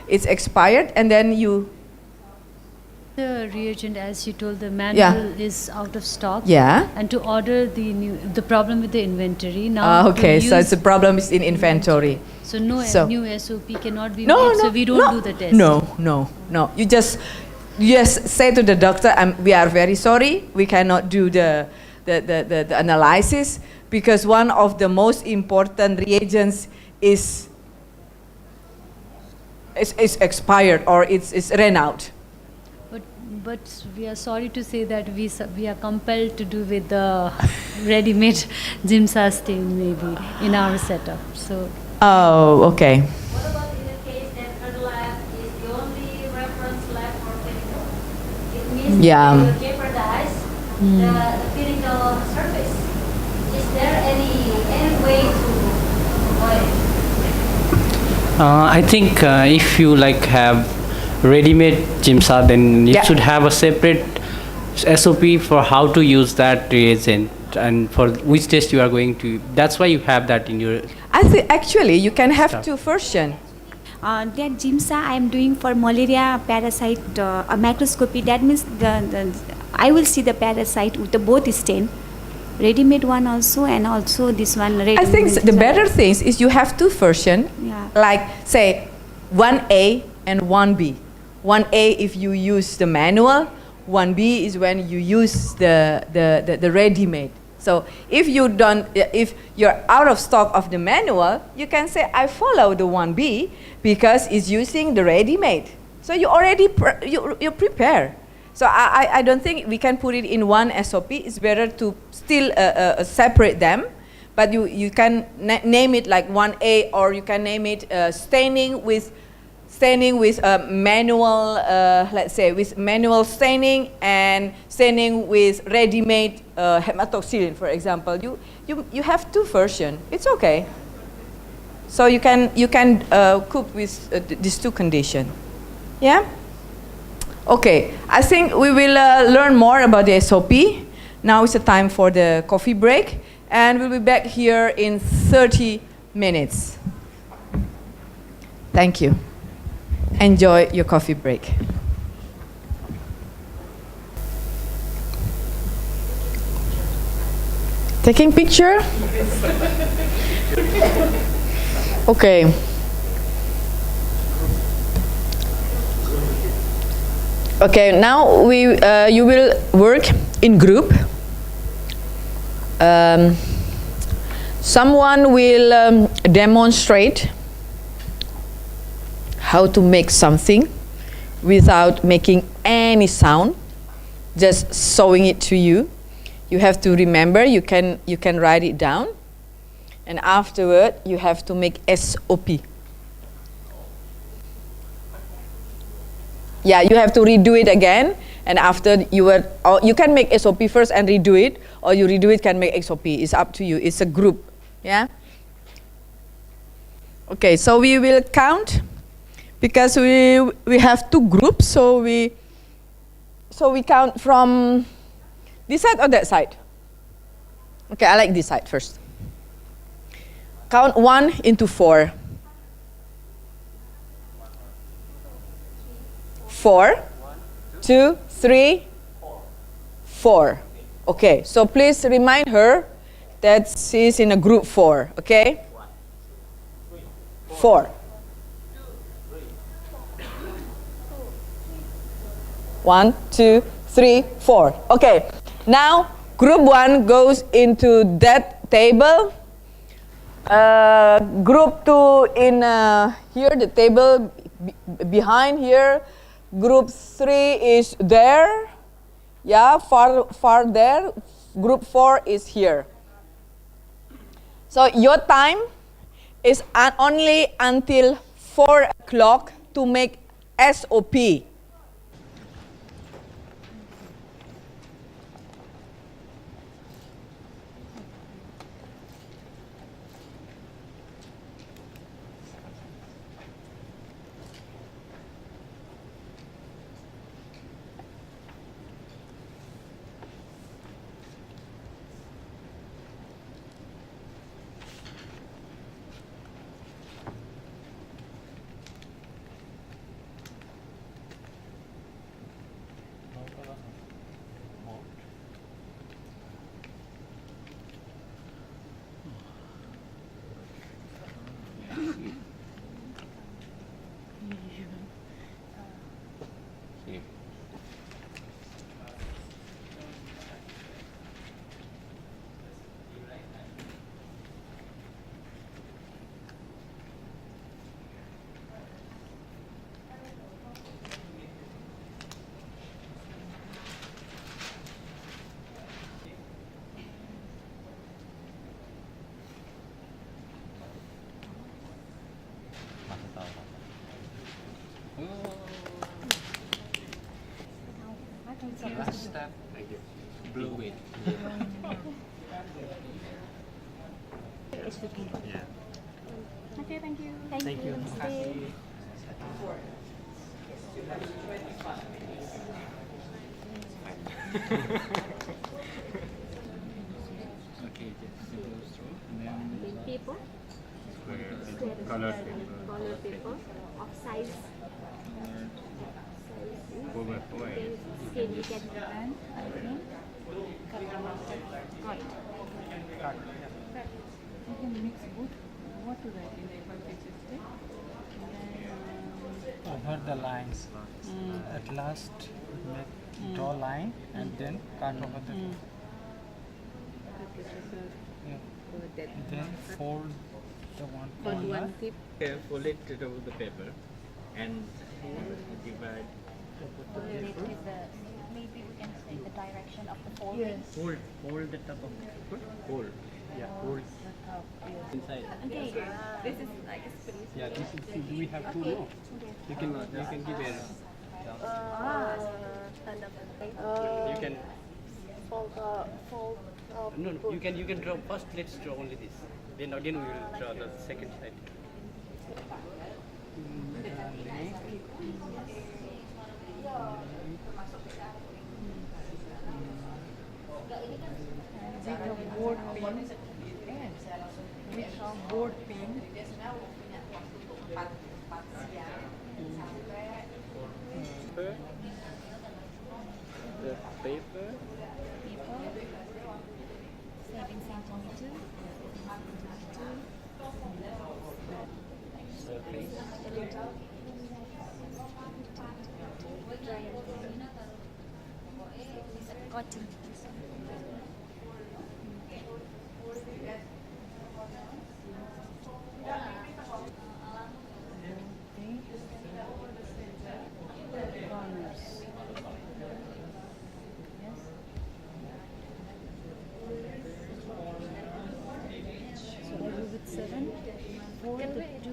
it's expired and then you. The reagent, as you told, the manual is out of stock. Yeah. And to order the problem with the inventory now. Okay, so it's the problem is in inventory. So no new SOP cannot be No, made. no, So we don't do the test. No. You just say to the doctor, we are very sorry, we cannot do the analysis because one of the most important reagents is expired or it's ran out. But we are sorry to say that we are compelled to do with the ready-made GIMSA stain maybe in our setup. So. Oh, okay. What about in the case that her lab is the only reference lab for clinical? It means that you will jeopardize the clinical service. Is there any way to avoid it? I think if you have ready-made GIMSA, then you should have a separate SOP for how to use that reagent and for which test you are going to. That's why you have that in your. I think actually you can have two versions. That GIMSA I am doing for malaria parasite a microscopy. That means I will see the parasite with the both stain, ready-made one also and also this one. I think the better thing is you have two versions. Yeah. Like say 1A and 1B. 1A if you use the manual, 1B is when you use the ready-made. So if you're out of stock of the manual, you can say I follow the 1B because it's using the ready-made. So you already you prepare. So I don't think we can put it in one SOP. It's better to still separate them, but you can name it like 1A, or you can name it staining with manual, let's say with manual staining and staining with ready-made hematoxylin, for example. You have two versions. It's okay. So you can cope with these two conditions. Yeah. Okay. I think we will learn more about the SOP. Now it's the time for the coffee break, and we'll be back here in 30 minutes. Thank you. Enjoy your coffee break. Taking picture? Okay. Okay, now you will work in group. Someone will demonstrate how to make something without making any sound, just showing it to you. You have to remember, you can write it down, and afterward you have to make SOP. Yeah, you have to redo it again, and after you can make SOP first and redo it, or you redo it can make SOP. It's up to you. It's a group. Yeah. Okay, so we will count. Because we have two groups, so we count from this side or that side. Okay, I like this side first. Count 1 into 4. 4, 2, 3, 4. Okay, so please remind her that she's in a group 4, okay? 4. 1, 2, 3, 4. Okay, now group 1 goes into that table. Group 2 in here, the table behind here. Group 3 is there. Yeah, far there. Group 4 is here. So your time is only until 4 o'clock to make SOP. Last step, blue it. Yeah. Okay, thank you. Thank you. Namaste. Okay, just go through and then Paper, colored color paper of size. over. Scale you can pen, I think. Cut. You can mix both. What to write in the FK Over the lines. At last, draw line and then cut over the. Yeah. Then fold the one corner. Okay, fold it over the paper and divide. Maybe we can say the direction of the folding. Hold the top of the paper. Hold. Yeah, hold. Inside. Okay, this is like a space. Yeah, this is, do we have two more? You can give it. You can Fold. no, you can draw first. Let's draw only this. Then again we will draw the second side. board pin. With some board pin. The paper. 7 centimeters. Cotton.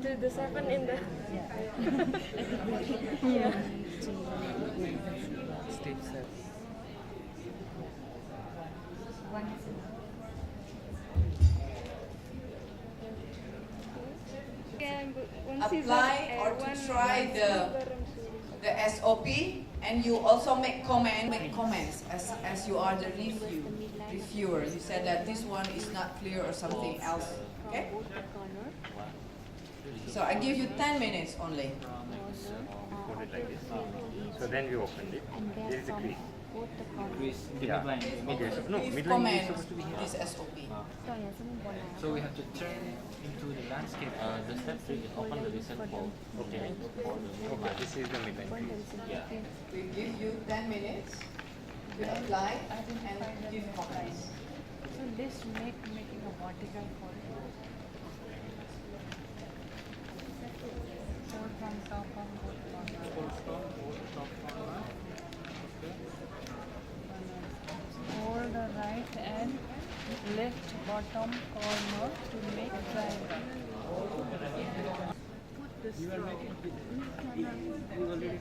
Do the 7 in the Step set. Apply or to try the SOP, and you also make comments as you are the reviewer. You said that this one is not clear or something else. Okay? So I give you 10 minutes only. Hold it like this. So then we opened it. There is a crease. Yeah. No, middle line is supposed to be here. this SOP. So we have to turn into the landscape. The step 3 is open the reset for okay. Okay, this is the midline. Yeah. We give you 10 minutes to apply and give comments. So this making a vertical for from top on both corners. Hold the right and left bottom corner to make triangle. Put this You are making it. You already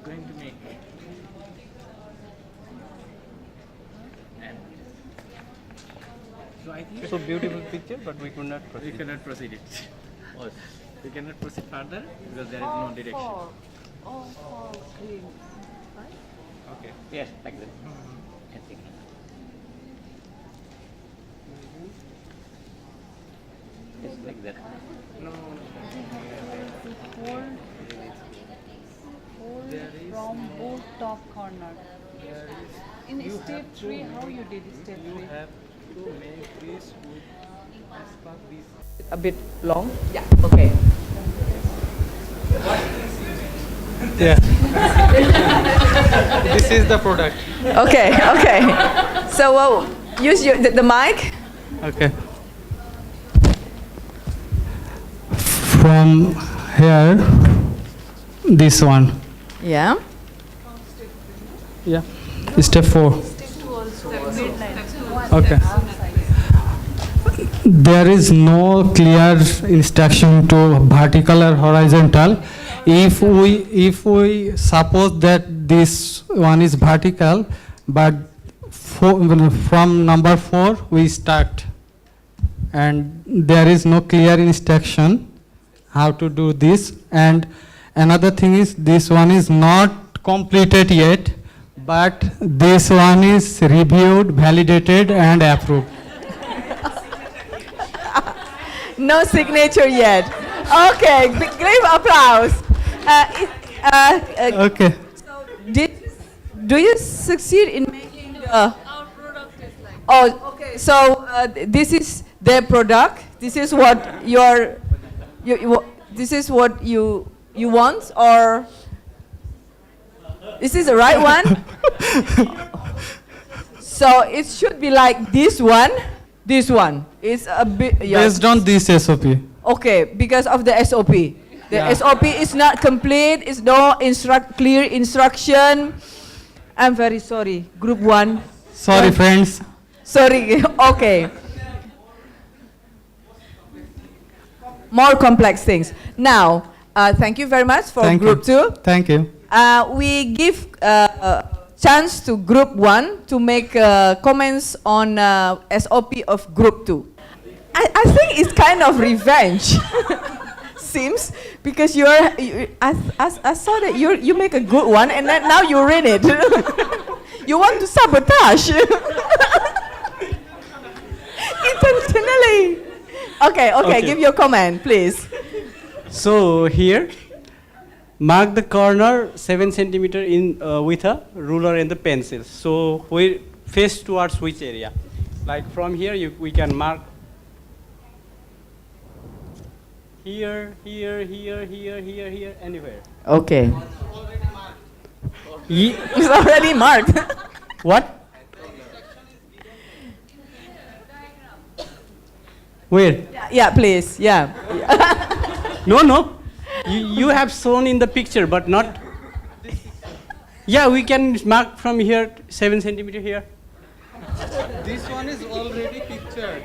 going to make. And so I think So beautiful picture, but we could not we proceed. cannot proceed it. Oh, we cannot proceed further because there is no direction. All four green. Okay. Yes, like that. I think. Just like that. No. Hold from both top corner. In step 3, how you did step 3? You have to make this with as per this. A bit long? Yeah, okay. Yeah. This is the product. Okay, okay. So use the mic. Okay. From here, this one. Yeah. Yeah. Step 4. Okay. There is no clear instruction to vertical or horizontal. If we suppose that this one is vertical, but from number 4 we start, and there is no clear instruction how to do this. And another thing is, this one is not completed yet, but this one is reviewed, validated and approved. No signature yet. Okay, great applause. Okay. Do you succeed in making the? Our product is like. Oh, okay. So this is their product. This is what this is what you want, or this is the right one. So it should be like this one. This one is a bit Based on this SOP. Okay, because of the SOP. The Yeah. SOP is not complete. It's no clear instruction. I'm very sorry. Group 1. Sorry, friends. Sorry. Okay. More complex things. Now, thank you very much for Thank Group you. 2. Thank you. We give chance to Group 1 to make comments on SOP of Group 2. I think it's kind of revenge. Seems, because I saw that you make a good one and then now you ruin it. You want to sabotage. Intentionally. Okay, give your comment, please. So here, mark the corner 7 centimeter in with a ruler and the pencil. So we face towards which area? Like from here, we can mark here, anywhere. Okay. It's already marked. What? Where? Yeah, please. Yeah. No. You have shown in the picture, but not. Yeah, we can mark from here 7 centimeter here. This one is already pictured.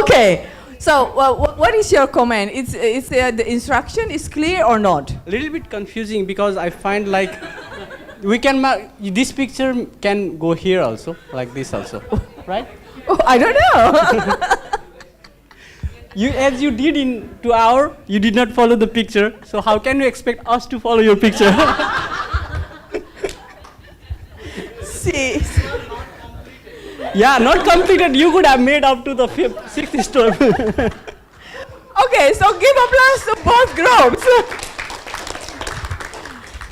Okay. So, what is your comment? It's the instruction is clear or not? A little bit confusing because I find like we can mark this picture can go here also, like this also, right? Oh, I don't know. As you did in 2 hours, you did not follow the picture. So how can you expect us to follow your picture? See. Yeah, not completed. You could have made up to the 5th, 6th step. Okay, so give applause to both groups.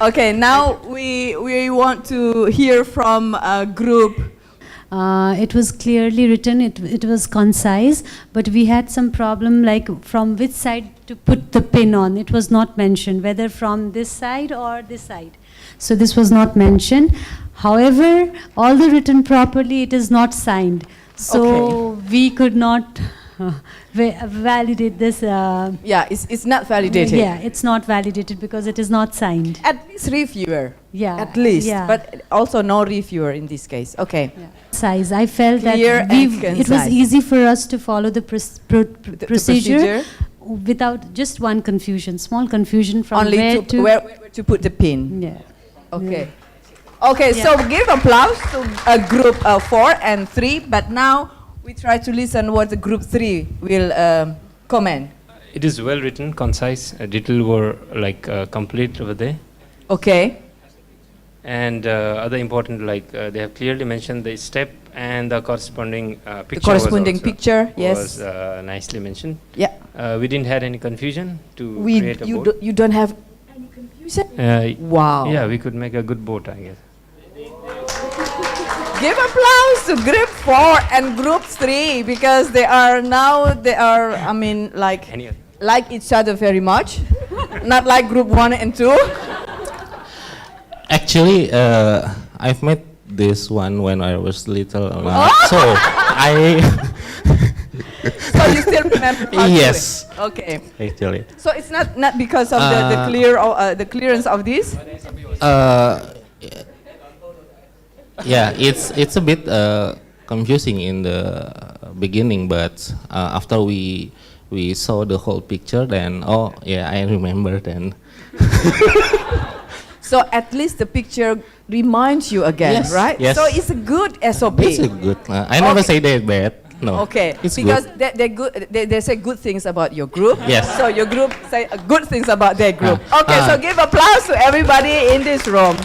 Okay, now we want to hear from a group. It was clearly written, it was concise, but we had some problem like from which side to put the pin on. It was not mentioned, whether from this side or this side. So this was not mentioned. However, although written properly, it is not signed. So we could not validate this. Yeah, it's not validated. Yeah, it's not validated because it is not signed. At least reviewer. Yeah. At least, yeah. but also no reviewer in this case. Okay. Yeah. Size. I felt Clear that and it was concise. easy for us to follow the procedure procedure. without just one confusion, small confusion from Only where to where to put the pin. Yeah. Okay. Okay, so give applause to group 4 and 3, but now we try to listen what the group 3 will comment. It is well written, concise, detail were like complete over there. Okay. And other important, like they have clearly mentioned the step and the corresponding picture. The corresponding was also, picture, yes. was nicely mentioned. Yeah. We didn't have any confusion to create a boat. You don't have any confusion? Wow. Yeah, we could make a good boat, I guess. Give applause to group 4 and group 3 because they are I mean, like each other very much. Not like group 1 and 2. Actually, I've met this one when I was little. So I. So you still remember how to do it? Yes. Okay. Actually. So it's not because of the clearance of this. Yeah, it's a bit confusing in the beginning, but after we saw the whole picture, then I remember then. So at least the picture reminds you again, Yes, right? yes. So it's a good SOP. It's a good. I never say that bad. No. Okay, it's because good. they're good. They say good things about your group. Yes. So your group say good things about their group. Okay, so give applause to everybody in this room.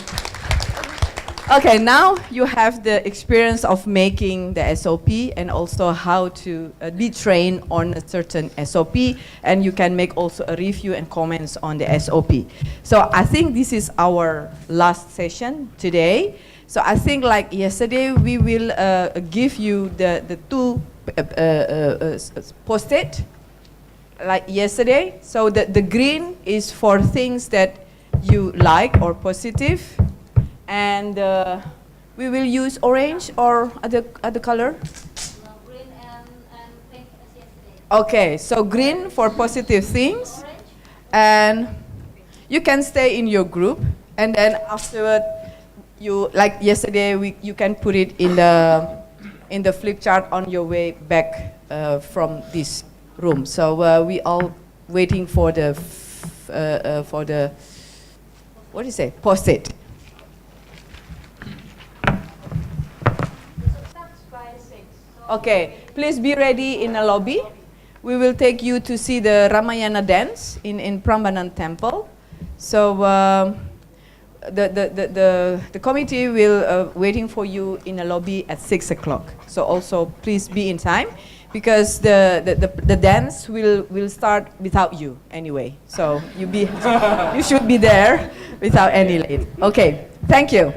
Okay, now you have the experience of making the SOP and also how to be trained on a certain SOP, and you can make also a review and comments on the SOP. So I think this is our last session today. So I think like yesterday we will give you the two post-it like yesterday. So the green is for things that you like or positive. And we will use orange or other color? Green and pink as yesterday. Okay, so green for positive things. And you can stay in your group. And then afterward, you like yesterday, you can put it in the flip chart on your way back from this room. So we all waiting for the what do you say? Post-it. Okay, please be ready in the lobby. We will take you to see the Ramayana dance in Prambanan Temple. So the committee will waiting for you in the lobby at 6 o'clock. So also please be in time because the dance will start without you anyway. So you should be there without any late. Okay, thank you.